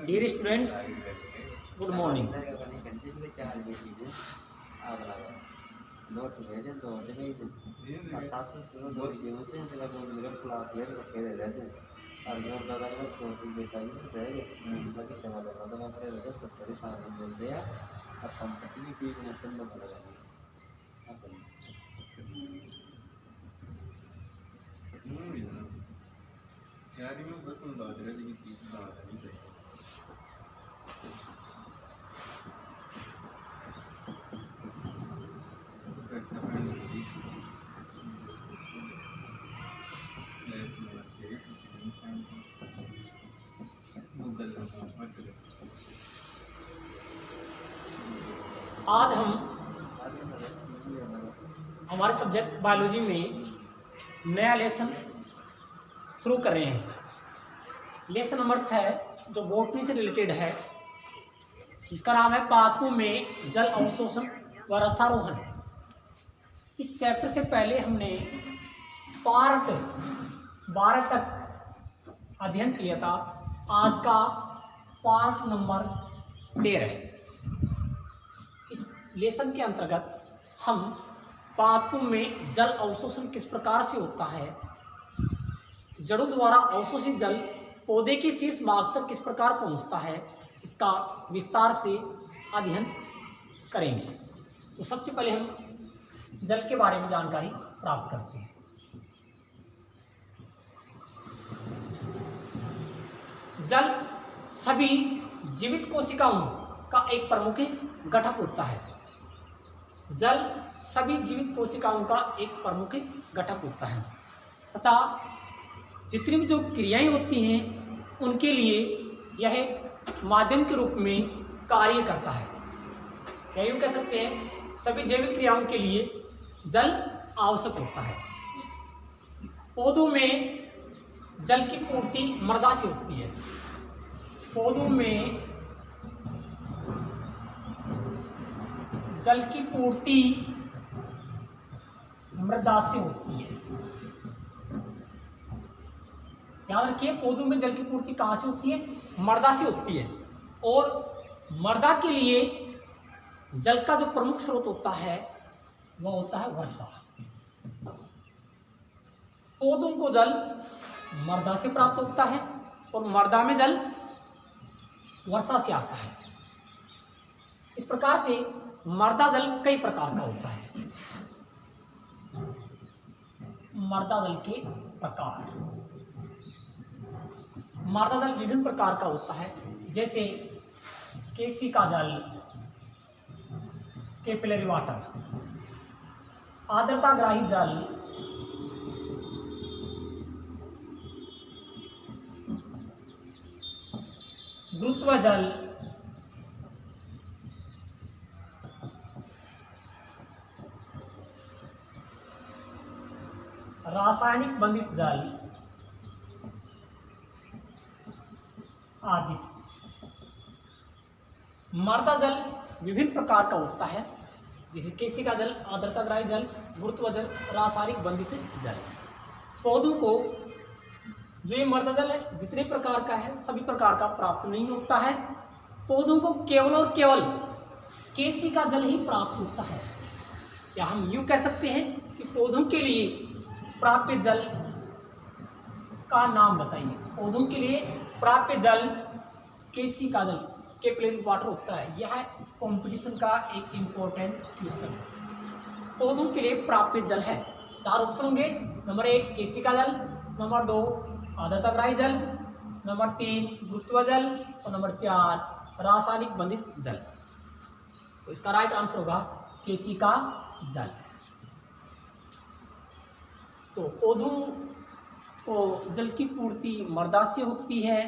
Dear students, good morning. आज हम हमारे सब्जेक्ट बायोलॉजी में नया लेसन शुरू कर रहे हैं। लेसन नंबर 6 जो बॉटनी से रिलेटेड है, इसका नाम है पादपों में जल अवशोषण व रसारोहण। इस चैप्टर से पहले हमने पार्ट 12 तक अध्ययन किया था। आज का पार्ट नंबर 13 है। इस लेसन के अंतर्गत हम पादपों में जल अवशोषण किस प्रकार से होता है, जड़ों द्वारा अवशोषित जल पौधे के शीर्ष भाग तक किस प्रकार पहुंचता है, इसका विस्तार से अध्ययन करेंगे। तो सबसे पहले हम जल के बारे में जानकारी प्राप्त करते हैं। जल सभी जीवित कोशिकाओं का एक प्रमुख घटक होता है। जल सभी जीवित कोशिकाओं का एक प्रमुख घटक होता है तथा जितनी भी जो क्रियाएं होती हैं उनके लिए यह एक माध्यम के रूप में कार्य करता है। या यूँ कह सकते हैं सभी जैविक क्रियाओं के लिए जल आवश्यक होता है। पौधों में जल की पूर्ति मृदा से होती है। पौधों में जल की पूर्ति मृदा से होती है। याद रखिए, पौधों में जल की पूर्ति कहाँ से होती है? मृदा से होती है। और मृदा के लिए जल का जो प्रमुख स्रोत होता है वह होता है वर्षा। पौधों को जल मृदा से प्राप्त होता है और मृदा में जल वर्षा से आता है। इस प्रकार से मृदा जल कई प्रकार का होता है। मृदा जल के प्रकार, मृदा जल विभिन्न प्रकार का होता है, जैसे केशिका जल, कैपिलरी वाटर, आर्द्रताग्राही जल, गुरुत्व जल, रासायनिक बंधित जल आदि। मृदा जल विभिन्न प्रकार का होता है, जैसे केशिका जल, आर्द्रताग्राही जल, गुरुत्व जल, रासायनिक बंधित जल। पौधों को जो ये मृदा जल है जितने प्रकार का है सभी प्रकार का प्राप्त नहीं होता है। पौधों को केवल और केवल केशिका जल ही प्राप्त होता है। या हम यूँ कह सकते हैं कि पौधों के लिए प्राप्य जल का नाम बताइए। पौधों के लिए प्राप्य जल केशिका जल, कैपिलरी वाटर होता है। यह कंपटीशन का एक इम्पोर्टेंट क्वेश्चन। पौधों के लिए प्राप्य जल है, 4 ऑप्शन होंगे। नंबर 1 केशिका जल, नंबर 2 आर्द्रताग्राही जल, नंबर 3 गुरुत्व जल और नंबर 4 रासायनिक बंधित जल। तो इसका राइट आंसर होगा केशिका जल। तो पौधों को जल की पूर्ति मृदा से होती है।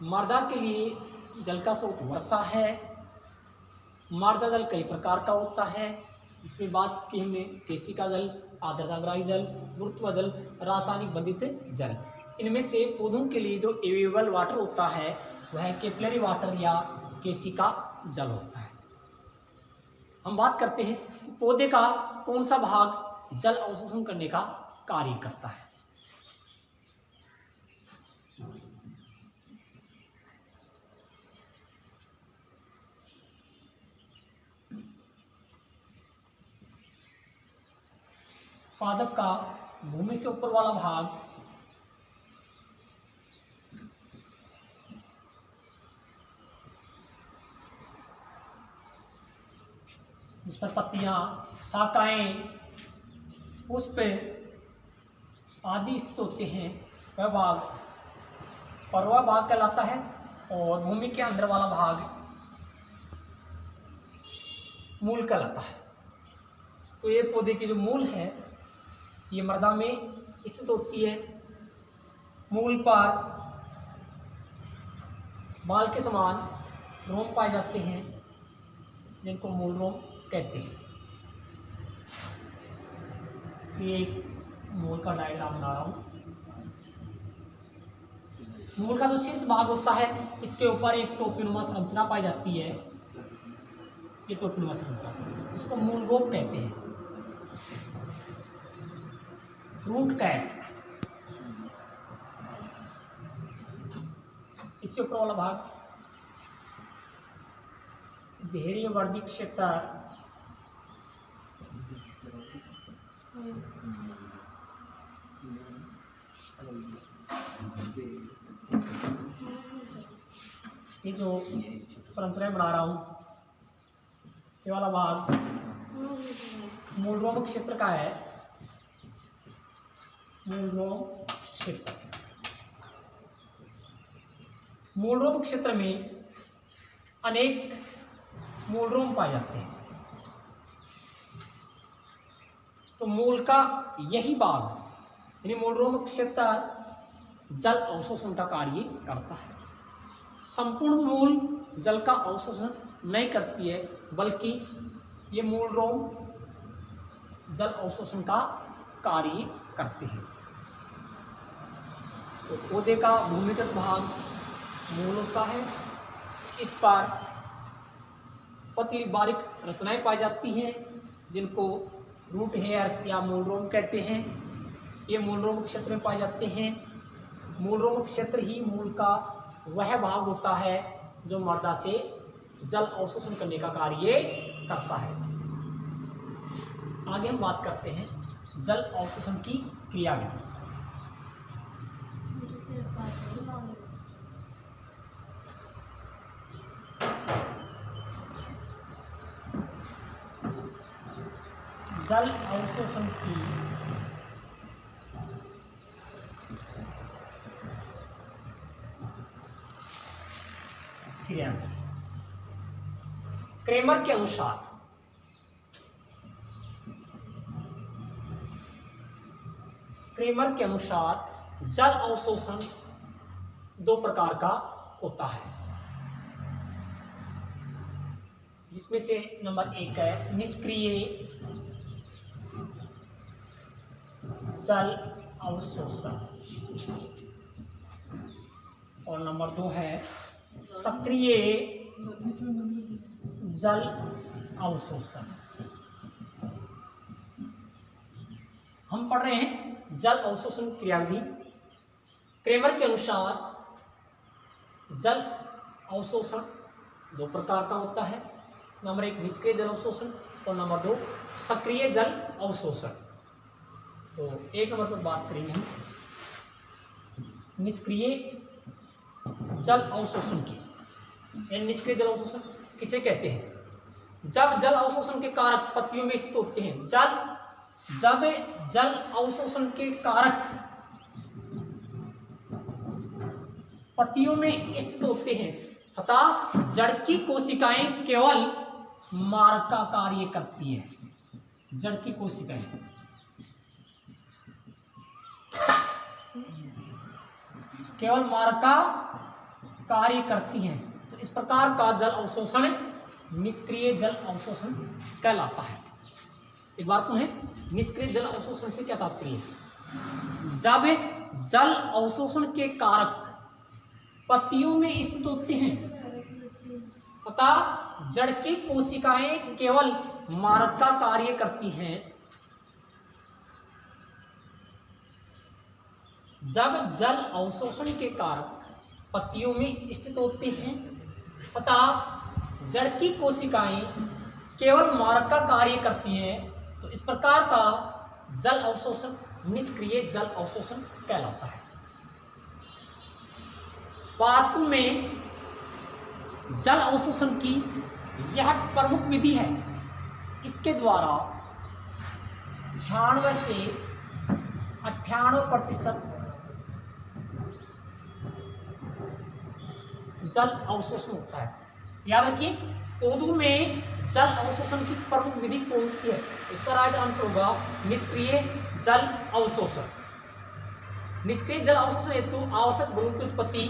मृदा के लिए जल का स्रोत वर्षा है। मृदा जल कई प्रकार का होता है, जिसमें बात की हमने केशिका जल, आर्द्रताग्राही जल, गुरुत्व जल, रासायनिक बंधित जल। इनमें से पौधों के लिए जो अवेलेबल वाटर होता है वह कैपिलरी वाटर या केशिका जल होता है। हम बात करते हैं कि पौधे का कौन सा भाग जल अवशोषण करने का कार्य करता है। पादप का भूमि से ऊपर वाला भाग जिस पर पत्तियां, शाखाएं, पुष्प आदि स्थित होते हैं वह भाग पर्वा भाग कहलाता है। और भूमि के अंदर वाला भाग मूल कहलाता है। तो ये पौधे की जो मूल है ये मृदा में स्थित होती है। मूल पर बाल के समान रोम पाए जाते हैं जिनको मूल रोम कहते हैं। ये एक मूल का डायग्राम बना रहा हूँ। मूल का जो शीर्ष भाग होता है इसके ऊपर एक टोपीनुमा संरचना पाई जाती है। ये टोपीनुमा संरचना जिसको मूल गोप कहते हैं, रूट कैप। इससे ऊपर वाला भाग धैर्य वर्दी क्षेत्र ये जो संरचनाएं बना रहा हूँ ये वाला भाग मूल रोम क्षेत्र का है। मूल रोम क्षेत्र, मूल रोम क्षेत्र में अनेक मूल रोम पाए जाते हैं। तो मूल का यही भाग यानी मूल रोम क्षेत्र जल अवशोषण का कार्य करता है। संपूर्ण मूल जल का अवशोषण नहीं करती है, बल्कि ये मूल रोम जल अवशोषण का कार्य करते हैं। तो पौधे का भूमिगत भाग मूल होता है। इस पर पतली बारीक रचनाएं पाई जाती हैं जिनको रूट हेयर्स या मूल रोम कहते हैं। ये मूल रोम क्षेत्र में पाए जाते हैं। मूल रोम क्षेत्र ही मूल का वह भाग होता है जो मृदा से जल अवशोषण करने का कार्य करता है। आगे हम बात करते हैं जल अवशोषण की क्रियाविधि। जल अवशोषण की क्रिया क्रेमर के अनुसार जल अवशोषण दो प्रकार का होता है, जिसमें से नंबर 1 है निष्क्रिय जल अवशोषण और नंबर 2 है सक्रिय जल अवशोषण। हम पढ़ रहे हैं जल अवशोषण क्रियाविधि। क्रेमर के अनुसार जल अवशोषण दो प्रकार का होता है। नंबर 1 निष्क्रिय जल अवशोषण और नंबर 2 सक्रिय जल अवशोषण। तो 1 नंबर पर बात करेंगे हम निष्क्रिय जल अवशोषण की। निष्क्रिय जल अवशोषण किसे कहते हैं? जब जल अवशोषण के कारक पत्तियों में स्थित होते हैं। जब जल अवशोषण के कारक पत्तियों में स्थित होते हैं तथा जड़ की कोशिकाएं केवल मार्ग का कार्य करती है। जड़ की कोशिकाएं केवल मार्ग का कार्य करती हैं, तो इस प्रकार का जल अवशोषण निष्क्रिय जल अवशोषण कहलाता है। एक बार पुनः, निष्क्रिय जल अवशोषण से क्या तात्पर्य है? जब जल अवशोषण के कारक पत्तियों में स्थित होते हैं तथा जड़ की कोशिकाएं केवल मार्ग का कार्य करती हैं। जब जल अवशोषण के कारक पत्तियों में स्थित होते हैं तथा जड़ की कोशिकाएं केवल मार्ग का कार्य करती हैं, तो इस प्रकार का जल अवशोषण निष्क्रिय जल अवशोषण कहलाता है। पात्रों में जल अवशोषण की यह प्रमुख विधि है। इसके द्वारा 96 से 98% जल अवशोषण होता है। याद रखिए, पौधों में जल अवशोषण की प्रमुख विधि कौन सी है? इसका राइट आंसर होगा निष्क्रिय जल अवशोषण। निष्क्रिय जल अवशोषण हेतु आवश्यक बलों की उत्पत्ति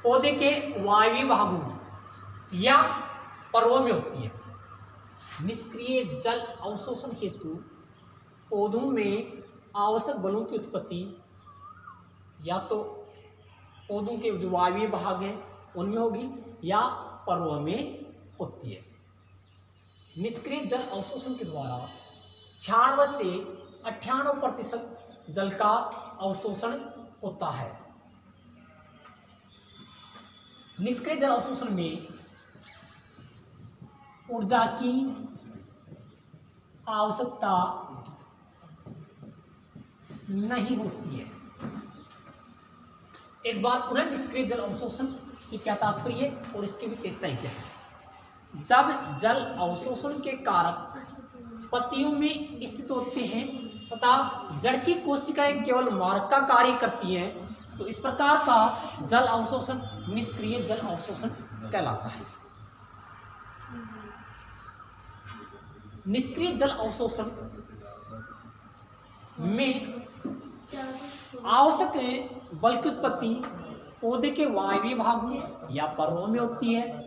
पौधे के वायवीय भागों में या पर्वों में होती है। निष्क्रिय जल अवशोषण हेतु पौधों में आवश्यक बलों की उत्पत्ति या तो पौधों के जो वायवीय भाग हैं उनमें होगी या पर्वों में होती है। निष्क्रिय जल अवशोषण के द्वारा 96 से 98% जल का अवशोषण होता है। निष्क्रिय जल अवशोषण में ऊर्जा की आवश्यकता नहीं होती है। एक बार पुनः निष्क्रिय जल अवशोषण से क्या तात्पर्य और इसकी विशेषताएं क्या है? जब जल अवशोषण के कारक पत्तियों में स्थित होते हैं तथा जड़ की कोशिकाएं केवल मार्ग का कार्य करती हैं, तो इस प्रकार का जल अवशोषण निष्क्रिय जल अवशोषण कहलाता है। निष्क्रिय जल अवशोषण में आवश्यक बल की उत्पत्ति पौधे के वायवीय भागों या पर्वों में होती है।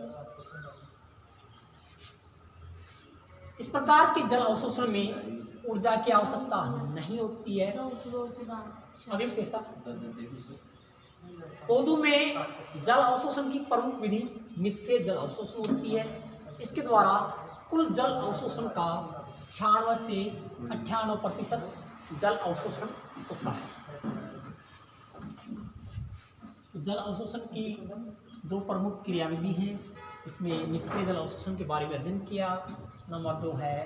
इस प्रकार के जल अवशोषण में ऊर्जा की आवश्यकता नहीं होती है। अगली विशेषता, पौधों में जल अवशोषण की प्रमुख विधि निष्क्रिय जल अवशोषण होती है। इसके द्वारा कुल जल अवशोषण का 96 से 98% जल अवशोषण होता है। जल अवशोषण की दो प्रमुख क्रियाविधि हैं। इसमें निष्क्रिय जल अवशोषण के बारे में अध्ययन किया। नंबर 2 है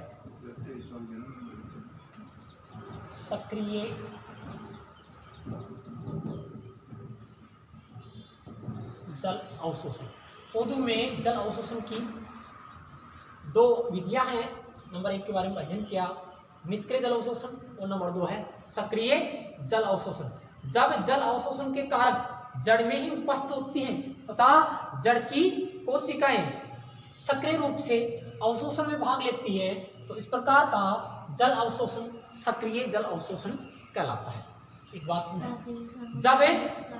सक्रिय जल अवशोषण। पौधों में जल अवशोषण की दो विधियां हैं। नंबर 1 के बारे में अध्ययन किया, निष्क्रिय जल अवशोषण, और नंबर 2 है सक्रिय जल अवशोषण। जब जल अवशोषण के कारक जड़ में ही उपस्थित होती हैं तथा जड़ की कोशिकाएं सक्रिय रूप से अवशोषण में भाग लेती है, तो इस प्रकार का जल अवशोषण सक्रिय जल अवशोषण कहलाता है। एक बात, जब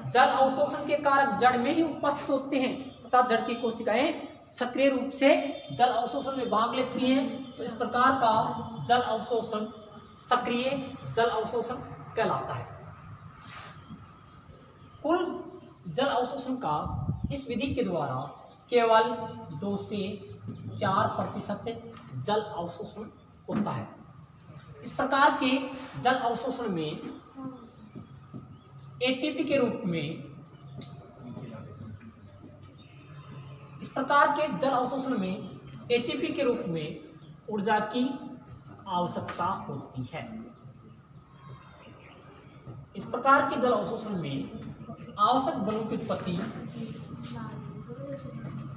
जल अवशोषण के कारक जड़ में ही उपस्थित होते हैं तथा जड़ की कोशिकाएं सक्रिय रूप से जल अवशोषण में भाग लेती हैं, तो इस प्रकार का जल अवशोषण सक्रिय जल अवशोषण कहलाता है। कुल जल अवशोषण का इस विधि के द्वारा केवल 2 से 4% जल अवशोषण होता है। इस प्रकार के जल अवशोषण में एटीपी के रूप में इस प्रकार के जल अवशोषण में एटीपी के रूप में ऊर्जा की आवश्यकता होती है। इस प्रकार के जल अवशोषण में आवश्यक बलों की उत्पत्ति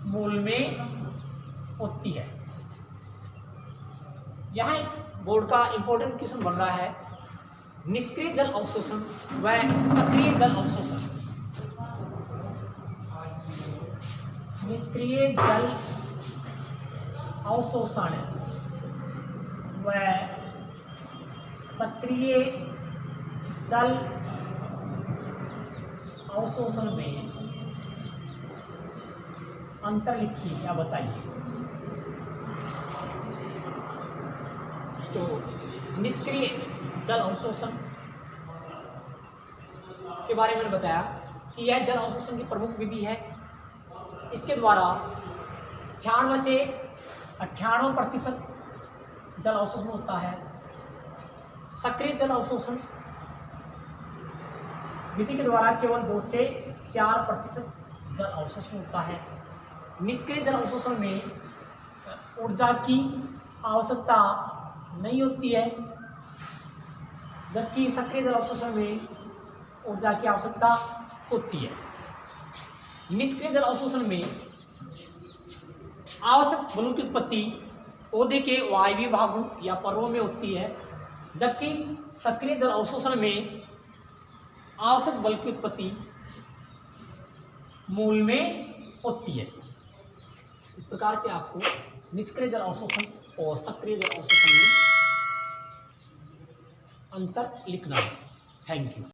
मूल में होती है। यहाँ एक बोर्ड का इंपॉर्टेंट क्वेश्चन बन रहा है, निष्क्रिय जल अवशोषण व सक्रिय जल अवशोषण। निष्क्रिय जल अवशोषण व सक्रिय जल अवशोषण में अंतर लिखिए या बताइए। तो निष्क्रिय जल अवशोषण के बारे में बताया कि यह जल अवशोषण की प्रमुख विधि है। इसके द्वारा 96 से 98% जल अवशोषण होता है। सक्रिय जल अवशोषण विधि के द्वारा केवल 2 से 4% जल अवशोषण होता है। निष्क्रिय जल अवशोषण में ऊर्जा की आवश्यकता नहीं होती है। जबकि सक्रिय जल अवशोषण में ऊर्जा की आवश्यकता होती है। निष्क्रिय जल अवशोषण में आवश्यक बलों की उत्पत्ति पौधे के वायवीय भागों या पर्वों में होती है, जबकि सक्रिय जल अवशोषण में आवश्यक बल की उत्पत्ति मूल में होती है। इस प्रकार से आपको निष्क्रिय जल अवशोषण और सक्रिय जल अवशोषण में अंतर लिखना है। Thank you.